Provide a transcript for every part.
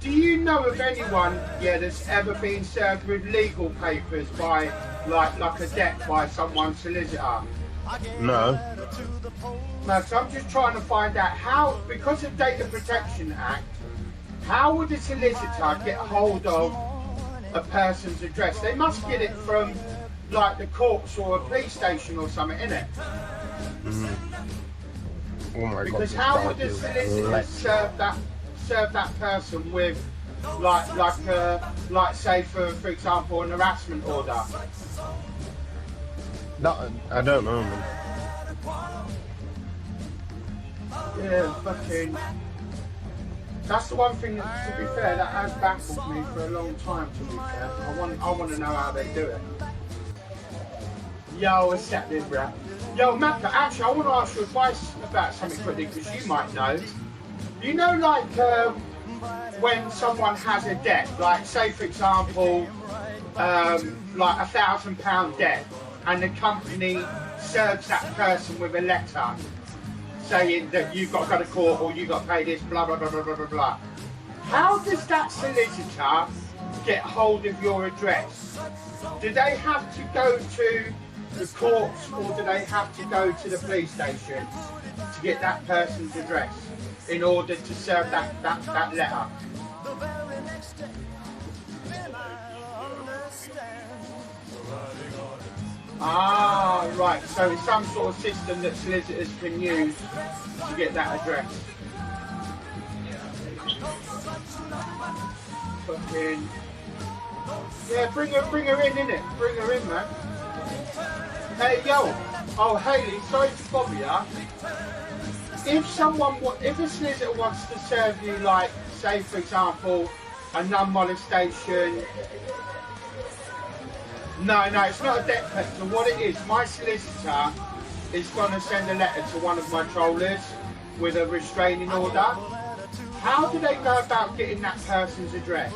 Do you know of anyone, that's ever been served with legal papers by, like a debt by someone's solicitor? No. No, so I'm just trying to find out how, because of Data Protection Act, how would a solicitor get hold of a person's address? They must get it from, like, the courts or a police station or something, innit? Oh my Because God, how would a solicitor serve that person with, like say for example, an harassment order? No, I don't know, man. Yeah, fucking. That's the one thing that, to be fair, that has baffled me for a long time. To be fair, I want to know how they do it. Yo, what's that, there, bro? Yo, Macca, actually, I want to ask you advice about something quickly because you might know. You know, like when someone has a debt, like say for example, like £1,000 debt, and the company serves that person with a letter saying that you've got to go to court or you've got to pay this, blah blah blah blah blah blah blah. How does that solicitor get hold of your address? Do they have to go to the courts or do they have to go to the police station to get that person's address in order to serve that letter? Ah, right, so it's some sort of system that solicitors can use to get that address. Fucking... Yeah, bring her in, innit? Bring her in, man. Hey, yo. Oh, Hayley, sorry to bother ya. If a solicitor wants to serve you, like, say, for example, a non-molestation... No, it's not a debt collector. What it is, my solicitor is going to send a letter to one of my trollers with a restraining order. How do they go about getting that person's address?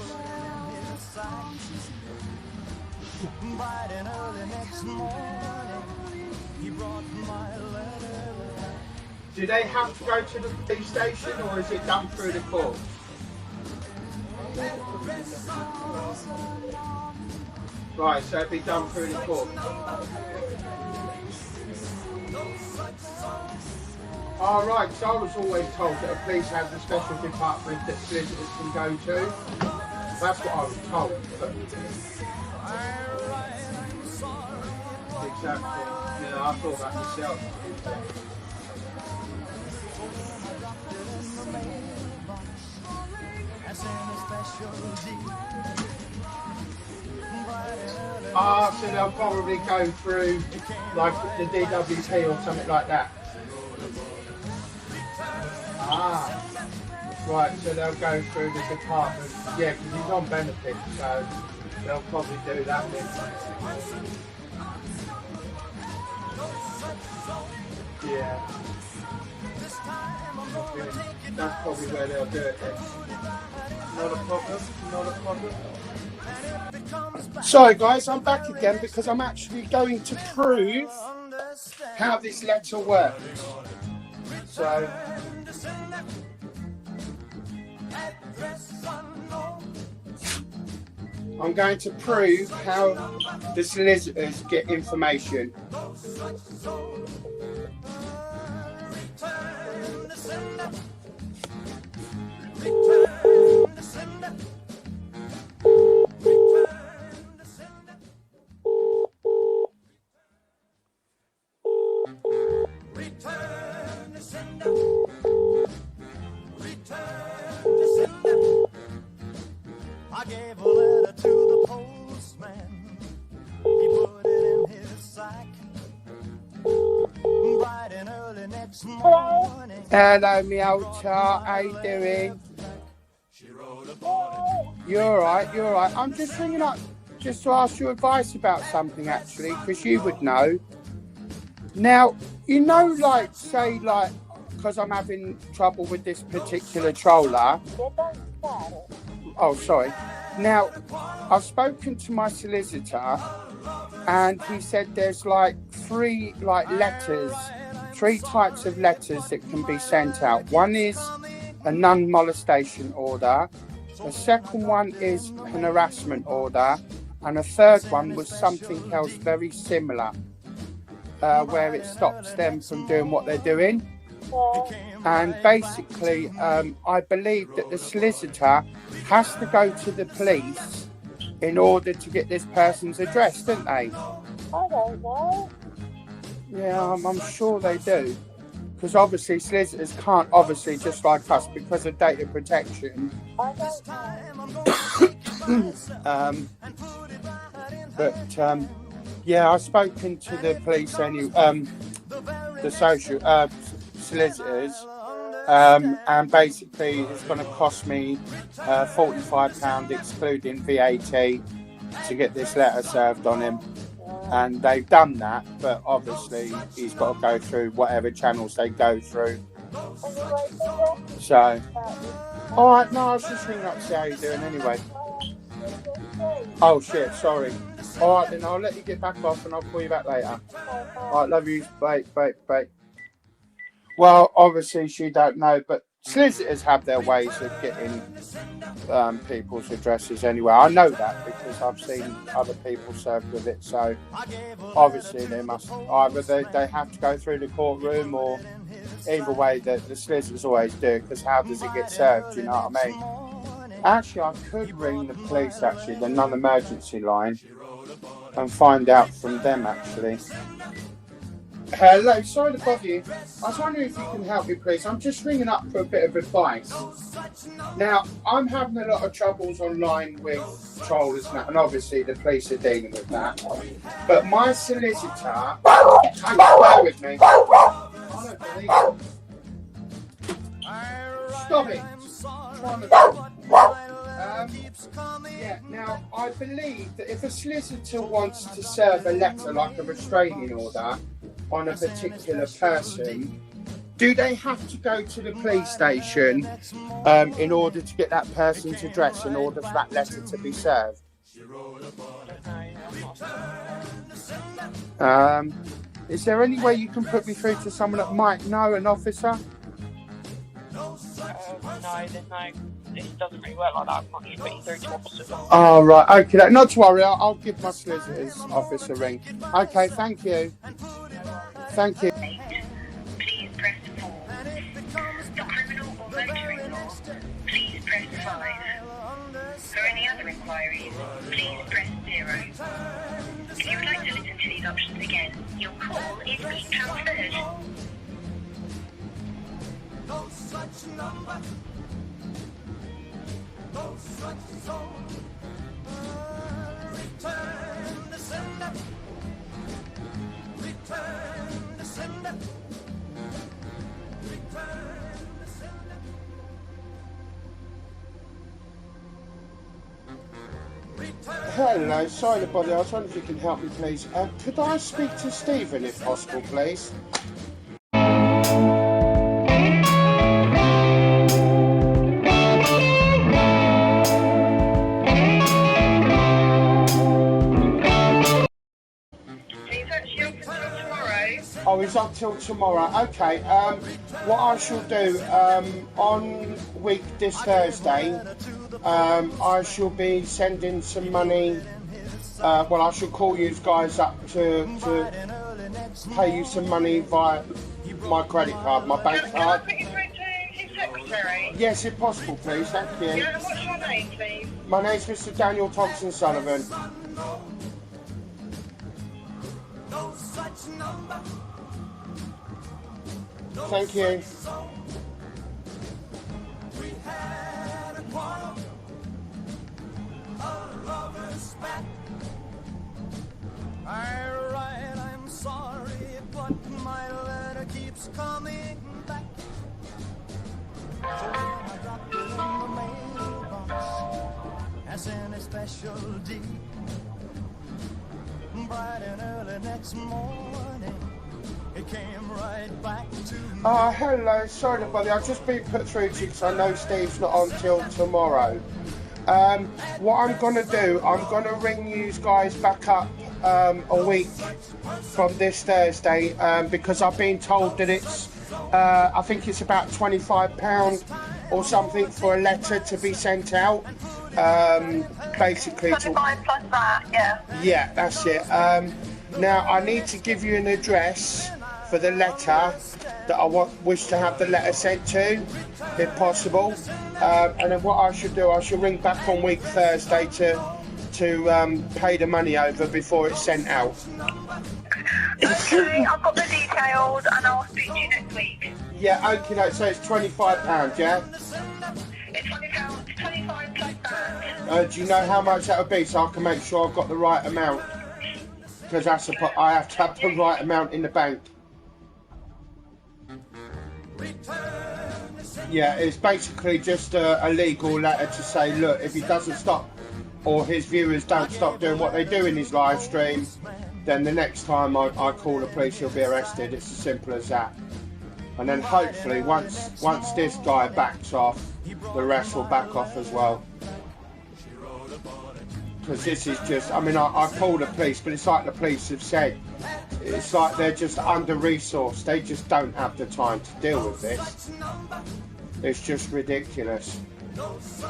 Do they have to go to the police station or is it done through the courts? Right, so it'd be done through the court. All right, so I was always told that the police has a special department that solicitors can go to. That's what I was told. But... Exactly. Yeah, I thought that myself. So they'll probably go through like the DWP or something like that. Right, so they'll go through the department. Yeah, because he's on benefits, so they'll probably do that then. Yeah. Okay. That's probably where they'll do it then. Not a problem. Sorry guys, I'm back again because I'm actually going to prove how this letter works. So, I'm going to prove how the solicitors get information. I gave a letter to the postman. He put it in his sack. Bright and early next morning. Hello, me old chart. How you doing? You're alright. I'm just ringing up just to ask your advice about something actually, because you would know. Now, you know, like, say, like, because I'm having trouble with this particular troller. Oh, sorry. Now, I've spoken to my solicitor and he said there's like three types of letters that can be sent out. One is a non-molestation order. The second one is an harassment order, and the third one was something else very similar, where it stops them from doing what they're doing. And basically, I believe that the solicitor has to go to the police in order to get this person's address, don't they? I don't know. Yeah, I'm sure they do. Because obviously solicitors can't, obviously, just like us, because of data protection. I don't know. Yeah, I've spoken to the police the social solicitors, and basically it's going to cost me £45 excluding VAT to get this letter served on him. And they've done that, but obviously he's got to go through whatever channels they go through. So, alright, no, I was just ringing up to see how you're doing anyway. Oh shit, sorry. Alright then, I'll let you get back off and I'll call you back later. Alright, love you, bye. Well, obviously she don't know, but solicitors have their ways of getting people's addresses anyway. I know that because I've seen other people served with it. So obviously they must either they have to go through the courtroom, or either way the solicitors always do, because how does it get served? You know what I mean? Actually, I could ring the police, actually, the non-emergency line, and find out from them actually. Hello, sorry to bother you. I was wondering if you can help me, please. I'm just ringing up for a bit of advice. Now, I'm having a lot of troubles online with trolls and that, and obviously the police are dealing with that. But my solicitor, bear with me. I don't believe it. Stop it. Yeah, now I believe that if a solicitor wants to serve a letter like a restraining order on a particular person, do they have to go to the police station in order to get that person's address in order for that letter to be served? Is there any way you can put me through to someone that might know, an officer? No, this doesn't really work like that. I can't just put you through to officers. Oh, right, okay, not to worry, I'll give my solicitor's office a ring. Okay, thank you. Thank you. Please press 4. For criminal or motoring law, please press 5. For any other inquiries, please press 0. If you would like to listen to these options again, your call is being transferred. Hello, sorry to bother you. I was wondering if you can help me, please. Could I speak to Stephen, if possible, please? Oh, he's up till tomorrow. Okay. What I shall do on this Thursday, I shall be sending some money. Well, I shall call you guys up to pay you some money via my credit card, my bank card. Can I put you through to his secretary? Yes, if possible, please. Thank you. Yeah, and what's your name, please? My name's Mr. Daniel Thompson Sullivan. Thank you. I'm sorry, but my letter keeps coming back. So I dropped it in the mailbox as in a special deed. Bright and early next morning, it came right back to me. Hello, sorry to bother you. I've just been put through to you because I know Steve's not on till tomorrow. What I'm going to do, I'm going to ring you guys back up a week from this Thursday because I've been told that it's I think it's about £25 or something for a letter to be sent out. Basically, 25 plus that, yeah. yeah, that's it. Now I need to give you an address for the letter that I wish to have the letter sent to, if possible. And then what I should do, I should ring back on week Thursday to pay the money over before it's sent out. Okay, I've got the details and I'll speak to you next week. Yeah, okay, no, so it's £25, yeah? It's £25 plus that. Do you know how much that would be, so I can make sure I've got the right amount? Because I have to have the right amount in the bank. Yeah, it's basically just a legal letter to say, look, if he doesn't stop, or his viewers don't stop doing what they do in his live stream, then the next time I call the police, he'll be arrested. It's as simple as that. And then hopefully, once this guy backs off, the rest will back off as well. Because this is just, I mean, I call the police, but it's like the police have said, it's like they're just under-resourced. They just don't have the time to deal with this. It's just ridiculous.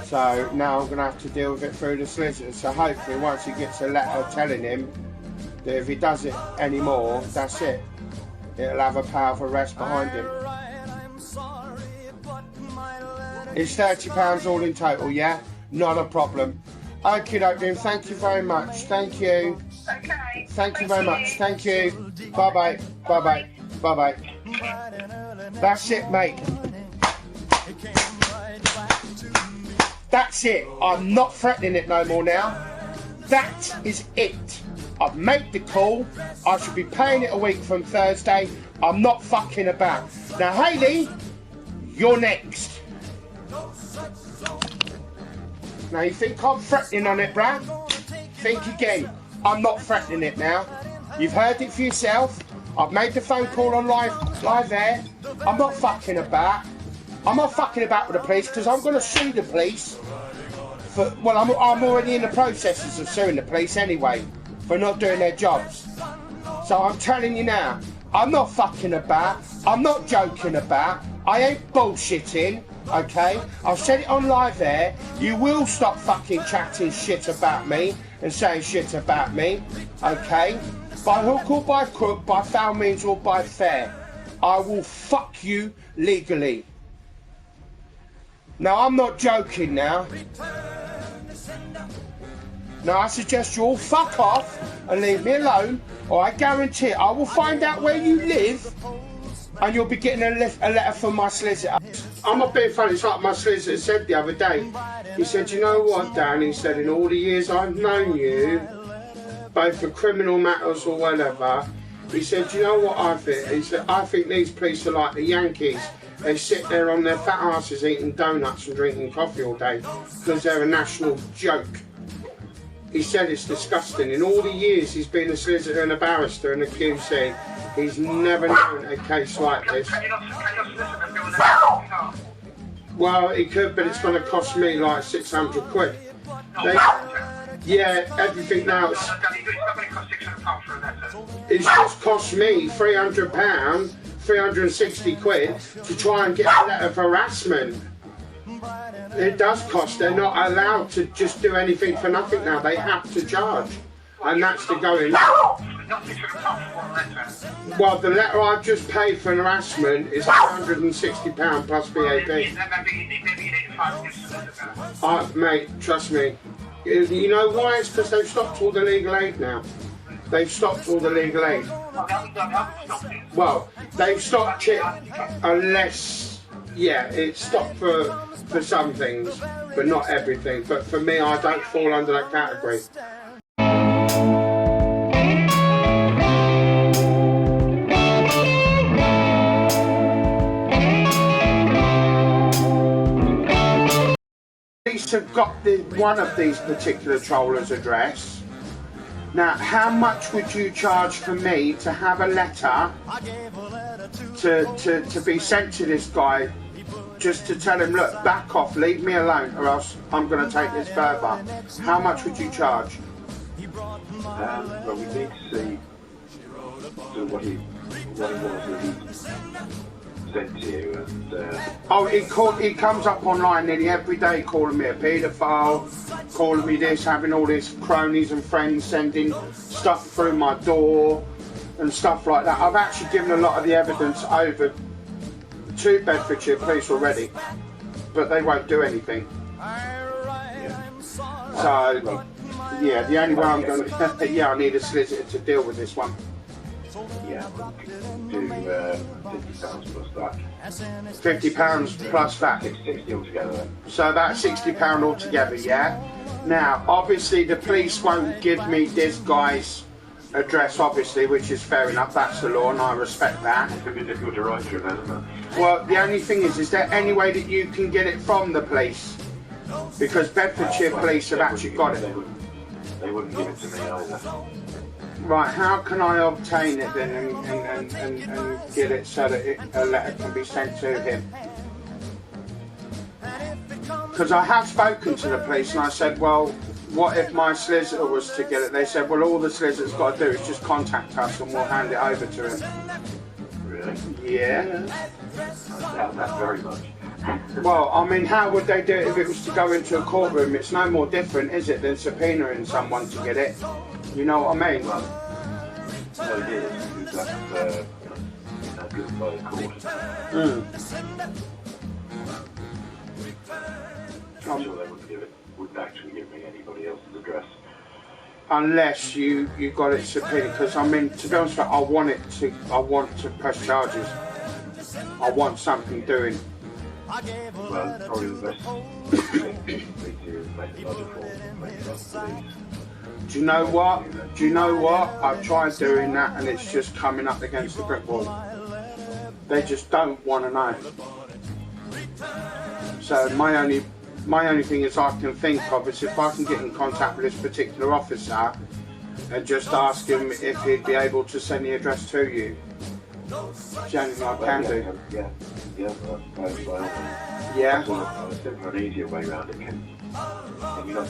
So now I'm going to have to deal with it through the solicitor. So hopefully once he gets a letter telling him that if he does it anymore, that's it. It'll have a power of arrest behind him. It's £30 all in total, yeah? Not a problem. Okay, then. Thank you very much. Thank you. Okay. Thank you very much. Thank you. Bye-bye. Bye-bye. Bye-bye. That's it, mate. That's it. I'm not threatening it no more now. That is it. I've made the call. I should be paying it a week from Thursday. I'm not fucking about. Now, Hayley, you're next. Now, you think I'm threatening on it, bruh? Think again. I'm not threatening it now. You've heard it for yourself. I've made the phone call on live air. I'm not fucking about. I'm not fucking about with the police because I'm going to sue the police. Well, I'm already in the processes of suing the police anyway for not doing their jobs. So I'm telling you now, I'm not fucking about. I'm not joking about. I ain't bullshitting. Okay, I've said it on live air. You will stop fucking chatting shit about me and saying shit about me. Okay, by hook or by crook, by foul means or by fair, I will fuck you legally. Now I'm not joking now. Now I suggest you all fuck off and leave me alone, or I guarantee it, I will find out where you live and you'll be getting a letter from my solicitor. I'm not being funny, it's like my solicitor said the other day. He said, you know what, Dan? He said, in all the years I've known you, both for criminal matters or whatever, he said, you know what I think? He said, I think these police are like the Yankees. They sit there on their fat asses eating donuts and drinking coffee all day because they're a national joke. He said it's disgusting. In all the years he's been a solicitor and a barrister and a QC, he's never known a case like this. Well, he could, but it's going to cost me like 600 quid. Yeah, everything now. It's just cost me £300, 360 quid to try and get a letter of harassment. It does cost. They're not allowed to just do anything for nothing now. They have to charge. And that's the going. Well, the letter I've just paid for harassment is £160 plus VAT. Mate, trust me. You know why? It's because they've stopped all the legal aid now. They've stopped all the legal aid. Well, they've stopped it unless, yeah, it's stopped for some things, but not everything. But for me, I don't fall under that category. Police have got one of these particular trollers' address. Now, how much would you charge for me to have a letter to be sent to this guy, just to tell him, look, back off, leave me alone, or else I'm going to take this further? How much would you charge? Well, we need to see what he wants. sent to you, and Oh, he comes up online nearly every day calling me a paedophile, calling me this, having all these cronies and friends sending stuff through my door and stuff like that. I've actually given a lot of the evidence over to Bedfordshire Police already, but they won't do anything. So, yeah, the only way I'm going to, yeah, I need a solicitor to deal with this one. yeah, do £50 plus that. £50 plus that. 60 altogether. So that's £60 altogether, yeah? Now, obviously the police won't give me this guy's address, obviously, which is fair enough, that's the law and I respect that. It's going to be difficult to write through, isn't it? Well, the only thing is there any way that you can get it from the police? Because Bedfordshire Police have actually got it. They wouldn't give it to me either. Right, how can I obtain it then and get it so that a letter can be sent to him? Because I have spoken to the police and I said, well, what if my solicitor was to get it? They said, well, all the solicitor's got to do is just contact us and we'll hand it over to him. Really? Yeah. I doubt that very much. Well, I mean, how would they do it if it was to go into a courtroom? It's no more different, is it, than subpoenaing someone to get it? You know what I mean? No, it is, because that's given by the court. I'm sure they wouldn't actually give me anybody else's address. Unless you got it subpoenaed, because I mean, to be honest with you, I want to press charges. I want something doing. Well, probably the best thing to make a budget for. Do you know what? Do you know what? I've tried doing that and it's just coming up against the brick wall. They just don't want to know. So my only thing is I can think of is if I can get in contact with this particular officer and just ask him if he'd be able to send the address to you. It's the only thing I can do. Yeah. An easier way around it. Can you not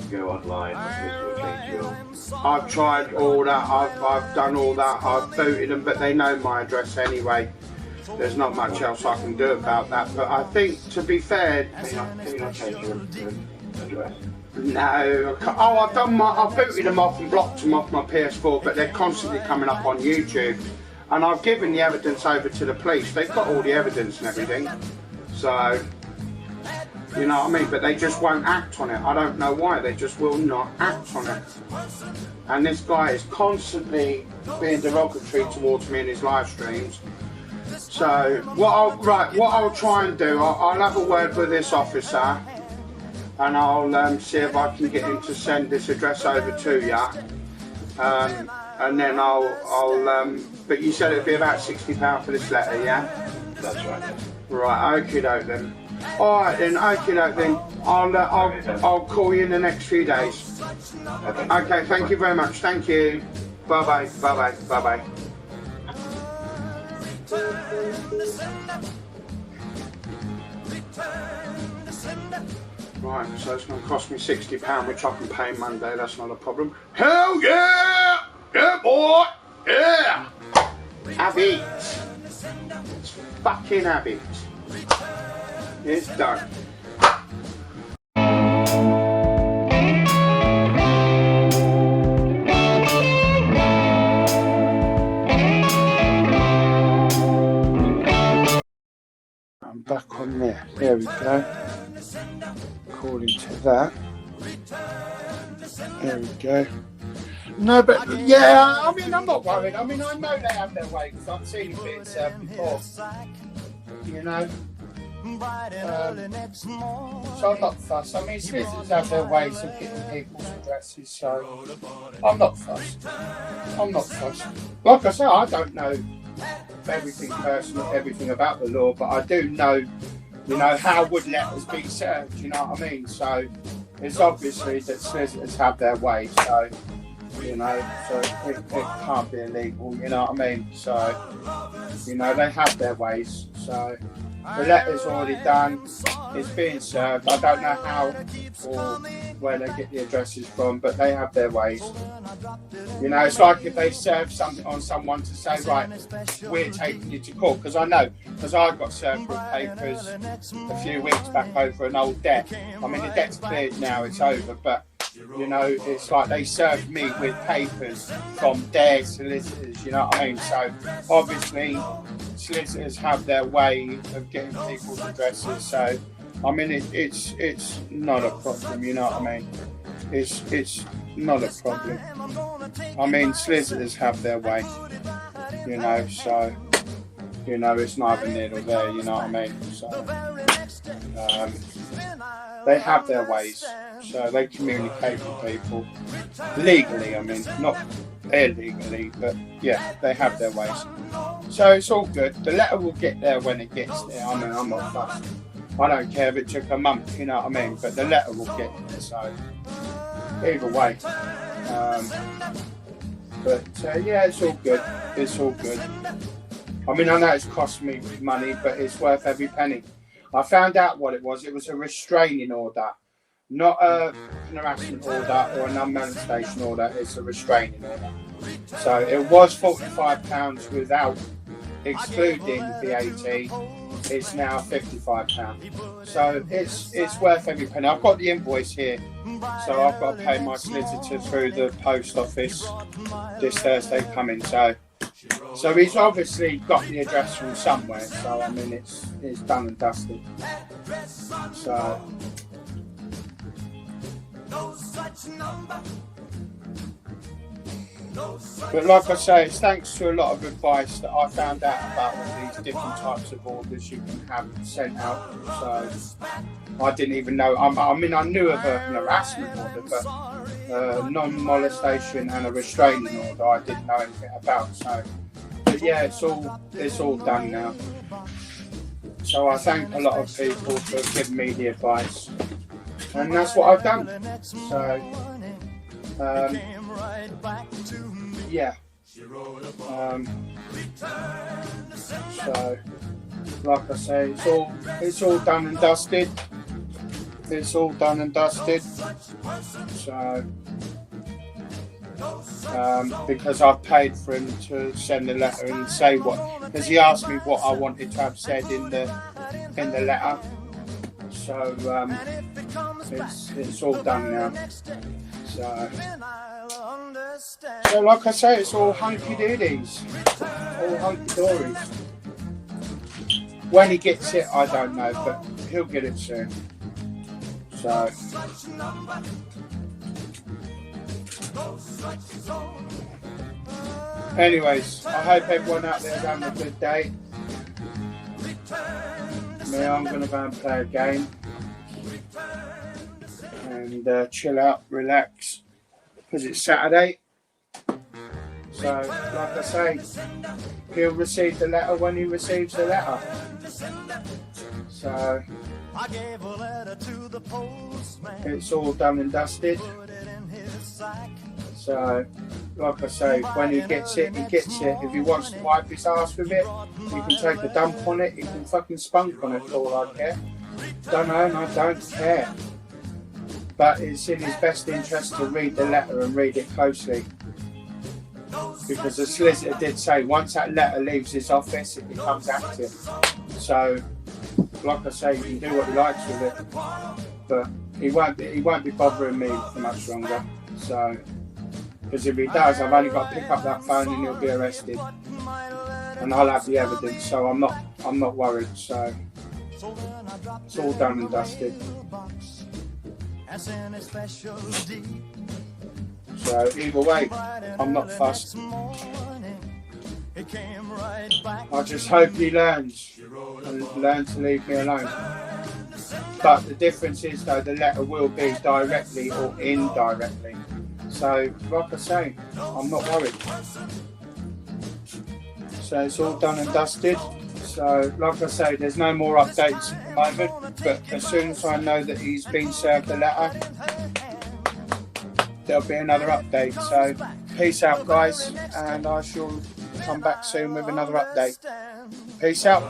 go online and change your... I've tried all that, I've done all that, I've booted them, but they know my address anyway. There's not much else I can do about that, but I think, to be fair... Can you not change your address? No, I've booted them off and blocked them off my PS4, but they're constantly coming up on YouTube. And I've given the evidence over to the police. They've got all the evidence and everything. So, you know what I mean? But they just won't act on it. I don't know why. They just will not act on it. And this guy is constantly being derogatory towards me in his live streams. So, what I'll try and do, I'll have a word with this officer. And I'll see if I can get him to send this address over to you. And then but you said it'd be about £60 for this letter, yeah? That's right. Right, okie doke then. Alright then, okie doke then. I'll call you in the next few days. Okay, thank you very much, thank you. Bye bye, bye bye, bye bye. Right, so it's going to cost me £60, which I can pay Monday, that's not a problem. Hell yeah! Yeah, boy! Yeah! Have it! It's fucking have it. It's done. I'm back on there. There we go. According to that. There we go. No, but yeah, I mean, I'm not worried. I mean, I know they have their way because I've seen bits before. You know? So I'm not fussed. I mean, solicitors have their ways of getting people's addresses, so I'm not fussed. I'm not fussed. Like I say, I don't know everything personal, everything about the law, but I do know, you know, how would letters be served, you know what I mean? So it's obviously that solicitors have their way, so, you know, so it can't be illegal, you know what I mean? So, you know, they have their ways, so, The letter's already done. It's being served. I don't know how or where they get the addresses from, but they have their ways. You know, it's like if they serve something on someone to say, right, we're taking you to court. Because I know, because I got served with papers a few weeks back over an old debt. I mean, the debt's cleared now, it's over, but you know, it's like they served me with papers from their solicitors, you know what I mean? So obviously solicitors have their way of getting people's addresses, so I mean it's not a problem, you know what I mean? It's not a problem. I mean, solicitors have their way, you know, so you know, it's neither near nor there, you know what I mean? So they have their ways, so they communicate with people legally. I mean, not illegally, but yeah, they have their ways. So it's all good. The letter will get there when it gets there. I mean, I'm not fussed. I don't care if it took a month, you know what I mean? But the letter will get there. So either way, yeah, it's all good. It's all good. I mean, I know it's cost me money, but it's worth every penny. I found out what it was. It was a restraining order, not an harassment order or a non-molestation order. It's a restraining order. So it was £45 without excluding VAT. It's now £55. So it's worth every penny. I've got the invoice here, so I've got to pay my solicitor through the post office this Thursday coming. So he's obviously got the address from somewhere. So I mean, it's done and dusted. So. But like I say, it's thanks to a lot of advice that I found out about all these different types of orders you can have sent out. So I didn't even know. I mean, I knew of an harassment order, but non-molestation and a restraining order I didn't know anything about. So, but yeah, it's all done now. So I thank a lot of people for giving me the advice, and that's what I've done. So. Yeah. So, like I say, it's all done and dusted. It's all done and dusted. So, because I've paid for him to send the letter and say what, because he asked me what I wanted to have said in the letter. So, it's all done now. So like I say, it's all hunky-doodies, all hunky-dories. When he gets it, I don't know, but he'll get it soon. So, anyways, I hope everyone out there is having a good day. Me, I'm going to go and play a game and chill out, relax, because it's Saturday. So, like I say, he'll receive the letter when he receives the letter. So, it's all done and dusted. So, like I say, when he gets it, he gets it. If he wants to wipe his ass with it, he can take a dump on it, he can fucking spunk on it for all I care. Don't know, and I don't care. But it's in his best interest to read the letter and read it closely. Because the solicitor did say once that letter leaves his office, it becomes active. So, like I say, he can do what he likes with it, but he won't be bothering me for much longer. So, because if he does, I've only got to pick up that phone and he'll be arrested, and I'll have the evidence. So I'm not worried. So it's all done and dusted. So either way, I'm not fussed. I just hope he learns and learns to leave me alone. But the difference is, though, the letter will be directly or indirectly. So, like I say, I'm not worried. So it's all done and dusted. So, like I say, there's no more updates at the moment. But as soon as I know that he's been served the letter, there'll be another update. So peace out, guys, and I shall come back soon with another update. Peace out.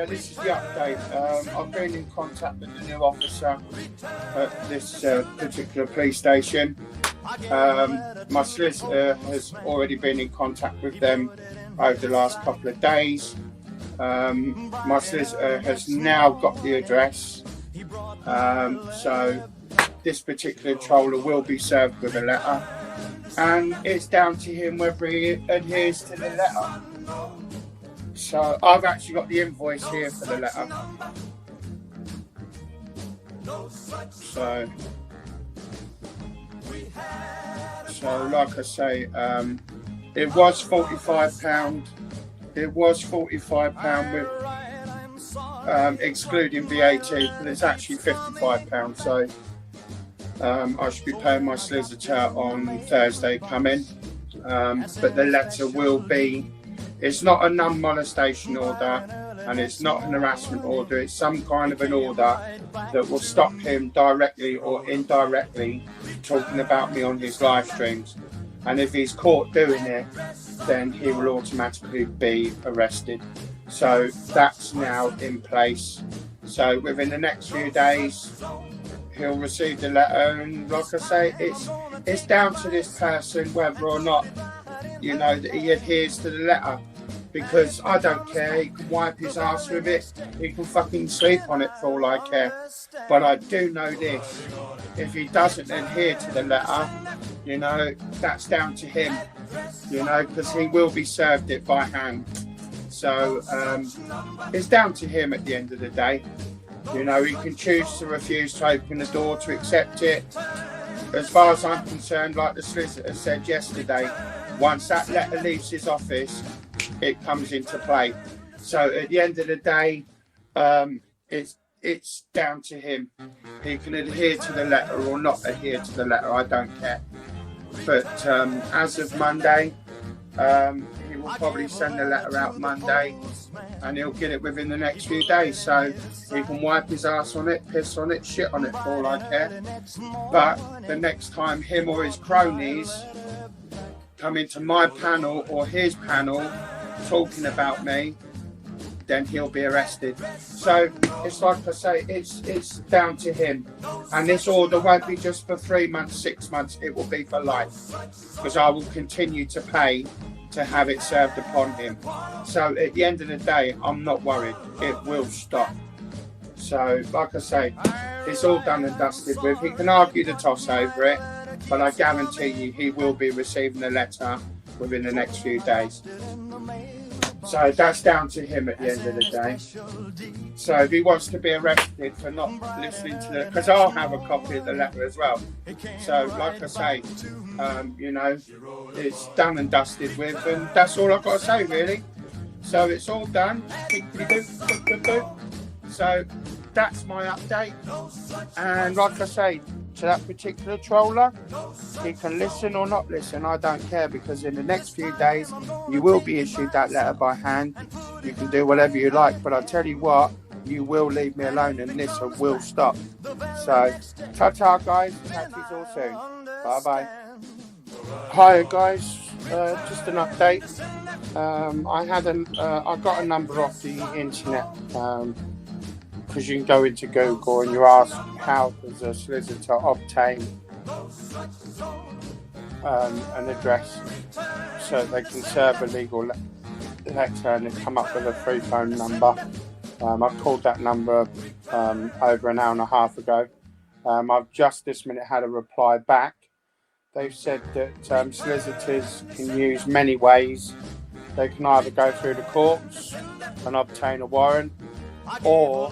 yeah, this is the update. I've been in contact with the new officer at this particular police station. My solicitor has already been in contact with them over the last couple of days. My solicitor has now got the address, so this particular troller will be served with a letter, and it's down to him whether he adheres to the letter. So I've actually got the invoice here for the letter. So like I say, it was £45. It was £45 with excluding VAT, but it's actually £55. So I should be paying my solicitor on Thursday coming. But the letter will be, it's not a non-molestation order and it's not an harassment order. It's some kind of an order that will stop him directly or indirectly talking about me on his live streams. And if he's caught doing it, then he will automatically be arrested. So that's now in place. So within the next few days, he'll receive the letter. And like I say, it's down to this person whether or not, you know, that he adheres to the letter. Because I don't care, he can wipe his ass with it, he can fucking sleep on it for all I care. But I do know this, if he doesn't adhere to the letter, you know, that's down to him, you know, because he will be served it by hand. So it's down to him at the end of the day. You know, he can choose to refuse to open the door to accept it. As far as I'm concerned, like the solicitor said yesterday, once that letter leaves his office, it comes into play. So at the end of the day, it's down to him. He can adhere to the letter or not adhere to the letter, I don't care. But as of Monday, he will probably send the letter out Monday and he'll get it within the next few days. So he can wipe his ass on it, piss on it, shit on it for all I care. But the next time him or his cronies come into my panel or his panel talking about me, then he'll be arrested. So it's like I say, it's down to him. And this order won't be just for 3 months, 6 months, it will be for life. Because I will continue to pay to have it served upon him. So at the end of the day, I'm not worried. It will stop. So like I say, it's all done and dusted with. He can argue the toss over it, but I guarantee you he will be receiving a letter within the next few days. So that's down to him at the end of the day. So if he wants to be arrested for not listening to the, because I'll have a copy of the letter as well. So like I say, you know, it's done and dusted with, and that's all I've got to say really. So it's all done. So that's my update. And like I say, to that particular troller, he can listen or not listen, I don't care, because in the next few days you will be issued that letter by hand. You can do whatever you like, but I tell you what, you will leave me alone and this will stop. So ta-ta guys, catch you all soon. Bye bye. Hi guys, just an update. I got a number off the internet, because you can go into Google and you ask how does a solicitor obtain an address so they can serve a legal letter, and they come up with a free phone number. I called that number over an hour and a half ago. I've just this minute had a reply back. They've said that solicitors can use many ways. They can either go through the courts and obtain a warrant, or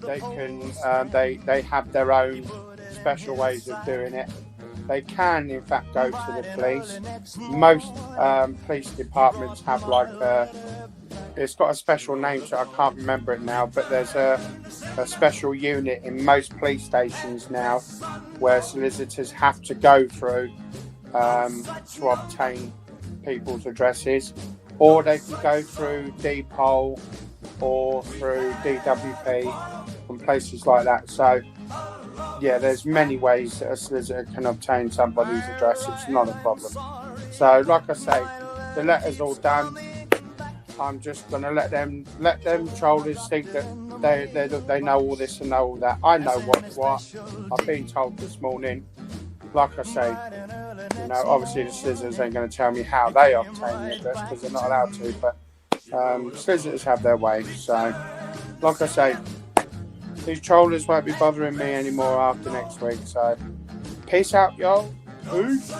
they can they have their own special ways of doing it. They can in fact go to the police. Most police departments have like it's got a special name, so I can't remember it now, but there's a special unit in most police stations now where solicitors have to go through to obtain people's addresses, or they can go through Depol or through DWP and places like that. So yeah, there's many ways that a solicitor can obtain somebody's address. It's not a problem. So like I say, the letter's all done. I'm just gonna let them trollers think that they know all this and know all that. I know what I've been told this morning. Like I say, you know, obviously the Solicitors ain't going to tell me how they obtain the address because they're not allowed to, but Solicitors have their way. So, like I say, these trollers won't be bothering me anymore after next week. So, peace out, y'all. Peace.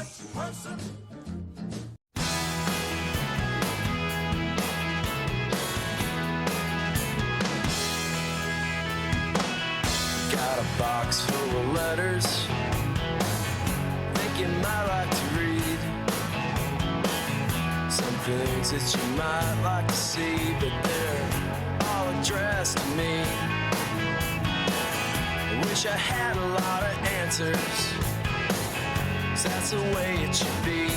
Got a box full of letters, think you might like to read. Some things that you might like to see, but they're all addressed to me. I wish I had a lot of answers, 'cause that's the way it should be.